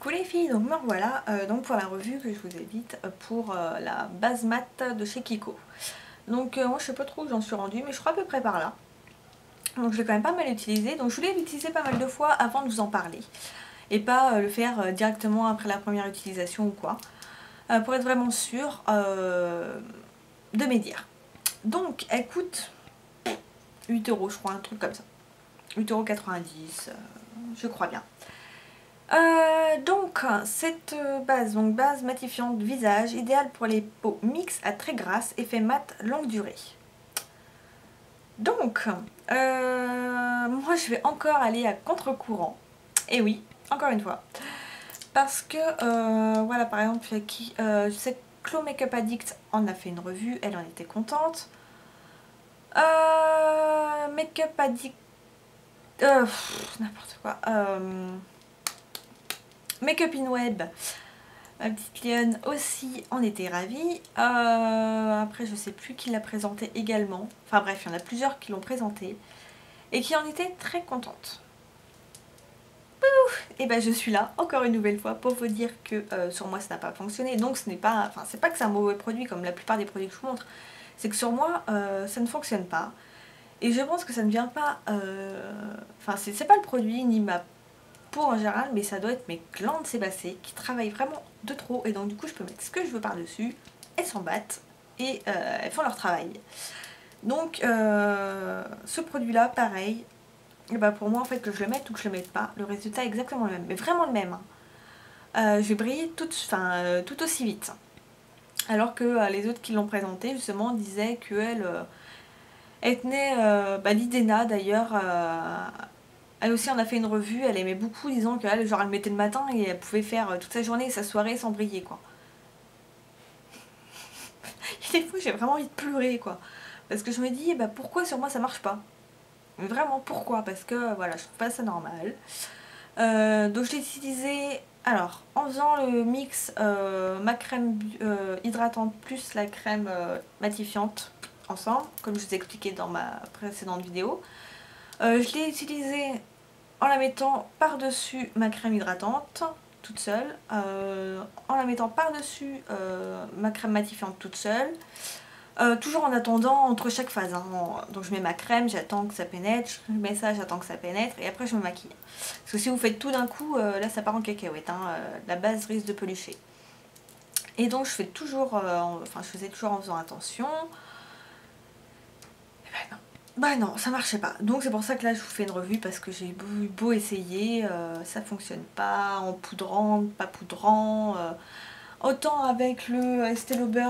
Coucou les filles, donc me revoilà donc pour la revue que je vous ai dite pour la base mat de chez Kiko. Donc moi je sais pas trop où j'en suis rendue, mais je crois à peu près par là. Donc je l'ai quand même pas mal utilisé, donc je voulais l'utiliser pas mal de fois avant de vous en parler. Et pas le faire directement après la première utilisation ou quoi. Pour être vraiment sûre de mes dires. Donc elle coûte 8 € je crois, un truc comme ça. 8,90 €, je crois bien. Donc cette base, base matifiante visage, idéale pour les peaux mixtes à très grasses, effet mat longue durée. Donc moi je vais encore aller à contre-courant, et oui, encore une fois, parce que voilà, par exemple je sais que Chloé Makeup Addict en a fait une revue, elle en était contente. Makeup Addict, n'importe quoi. Makeup in Web, ma petite Lionne aussi en était ravie. Après je sais plus qui l'a présenté également. Enfin bref, il y en a plusieurs qui l'ont présenté et qui en étaient très contentes. Et ben je suis là encore une nouvelle fois pour vous dire que sur moi ça n'a pas fonctionné. Donc ce n'est pas, enfin c'est pas que c'est un mauvais produit comme la plupart des produits que je vous montre. C'est que sur moi ça ne fonctionne pas. Et je pense que ça ne vient pas, enfin c'est pas le produit ni ma peau en général, mais ça doit être mes glandes sébacées qui travaillent vraiment de trop, et donc du coup je peux mettre ce que je veux par dessus, elles s'en battent et elles font leur travail. Donc ce produit là pareil, et bah pour moi en fait que je le mette ou que je le mette pas, le résultat est exactement le même, mais vraiment le même. Je vais briller tout aussi vite, alors que les autres qui l'ont présenté justement disaient qu'elle elle tenait l'Idena d'ailleurs. Elle aussi en a fait une revue, elle aimait beaucoup, disant qu'elle genre elle mettait le matin et elle pouvait faire toute sa journée et sa soirée sans briller quoi. Et des fois j'ai vraiment envie de pleurer quoi. Parce que je me dis bah pourquoi sur moi ça marche pas. Mais vraiment pourquoi, parce que voilà je trouve pas ça normal. Donc je l'ai utilisé alors en faisant le mix ma crème hydratante plus la crème matifiante ensemble, comme je vous ai expliqué dans ma précédente vidéo. Je l'ai utilisé en la mettant par-dessus ma crème hydratante toute seule, en la mettant par-dessus ma crème matifiante toute seule, toujours en attendant entre chaque phase, hein. Donc je mets ma crème, j'attends que ça pénètre, je mets ça, j'attends que ça pénètre, et après je me maquille. Parce que si vous faites tout d'un coup, là ça part en cacahuète, hein, la base risque de pelucher. Et donc je fais toujours, je faisais toujours en faisant attention. Et ben non. Bah non, ça marchait pas. Donc c'est pour ça que là je vous fais une revue, parce que j'ai beau essayer, ça fonctionne pas, en poudrant, pas poudrant. Autant avec le Estée Lauder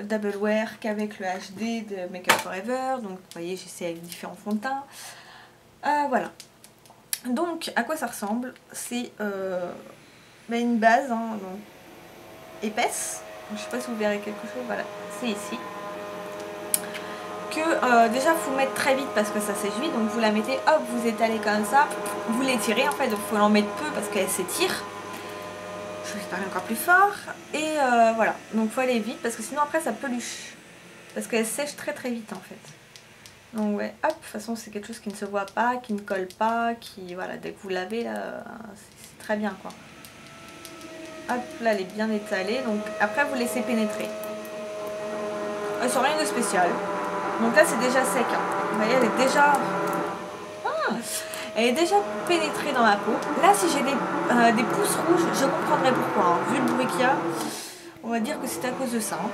Double Wear qu'avec le HD de Make Up For Ever. Donc vous voyez, j'essaie avec différents fonds de teint. Voilà. Donc à quoi ça ressemble? C'est une base hein, donc, épaisse. Je sais pas si vous verrez quelque chose, voilà, c'est ici. Que déjà il faut mettre très vite parce que ça s'essuie, donc vous la mettez, hop, vous étalez comme ça, vous l'étirez en fait, donc il faut en mettre peu parce qu'elle s'étire. Je vais parler encore plus fort, et voilà, donc il faut aller vite parce que sinon après ça peluche, parce qu'elle sèche très très vite en fait. Donc ouais, hop, de toute façon c'est quelque chose qui ne se voit pas, qui ne colle pas, qui, voilà, dès que vous lavez là, c'est très bien quoi. Hop, là elle est bien étalée, donc après vous laissez pénétrer. Sans rien de spécial. Donc là c'est déjà sec, hein. Vous voyez, elle est déjà pénétrée dans ma peau. Là si j'ai des pousses rouges, je comprendrais pourquoi, hein. Vu le bruit qu'il y a, on va dire que c'est à cause de ça, hein.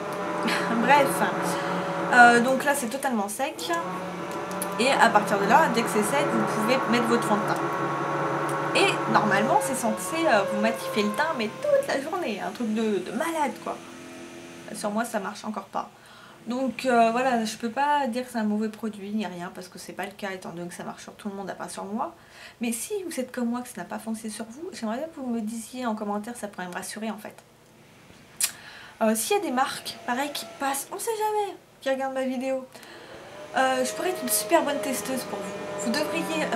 Bref, donc là c'est totalement sec. Et à partir de là, dès que c'est sec, vous pouvez mettre votre fond de teint. Et normalement c'est censé vous matifier le teint mais toute la journée, un truc de malade quoi. Sur moi ça marche encore pas. Donc voilà, je peux pas dire que c'est un mauvais produit ni rien, parce que c'est pas le cas étant donné que ça marche sur tout le monde à part sur moi. Mais si vous êtes comme moi, que ça n'a pas fonctionné sur vous, j'aimerais bien que vous me disiez en commentaire, ça pourrait me rassurer en fait. S'il y a des marques pareil qui passent, on sait jamais, qui regardent ma vidéo, je pourrais être une super bonne testeuse pour vous. Vous devriez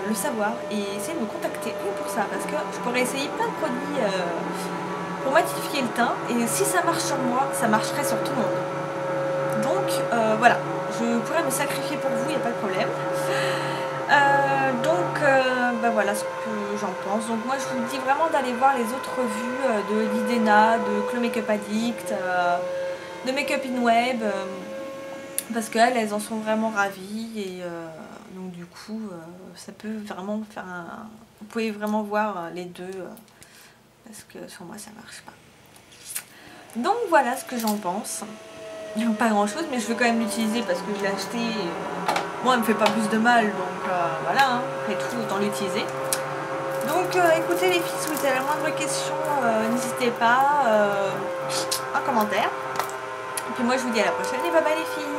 le savoir et essayer de me contacter pour ça, parce que je pourrais essayer plein de produits pour matifier le teint, et si ça marche sur moi, ça marcherait sur tout le monde. Donc voilà, je pourrais me sacrifier pour vous, il n'y a pas de problème. Donc voilà, voilà ce que j'en pense. Donc moi je vous dis vraiment d'aller voir les autres revues de Lidena, de Chloé Makeup Addict, de Makeup in Web, parce qu'elles, elles en sont vraiment ravies et donc du coup ça peut vraiment faire un... Vous pouvez vraiment voir les deux parce que sur moi ça marche pas. Donc voilà ce que j'en pense. Pas grand chose, mais je veux quand même l'utiliser parce que je l'ai acheté. Moi, elle me fait pas plus de mal, donc voilà, hein, après tout, autant l'utiliser. Donc écoutez les filles, si vous avez la moindre question, n'hésitez pas, un commentaire. Et puis moi, je vous dis à la prochaine et bye bye les filles.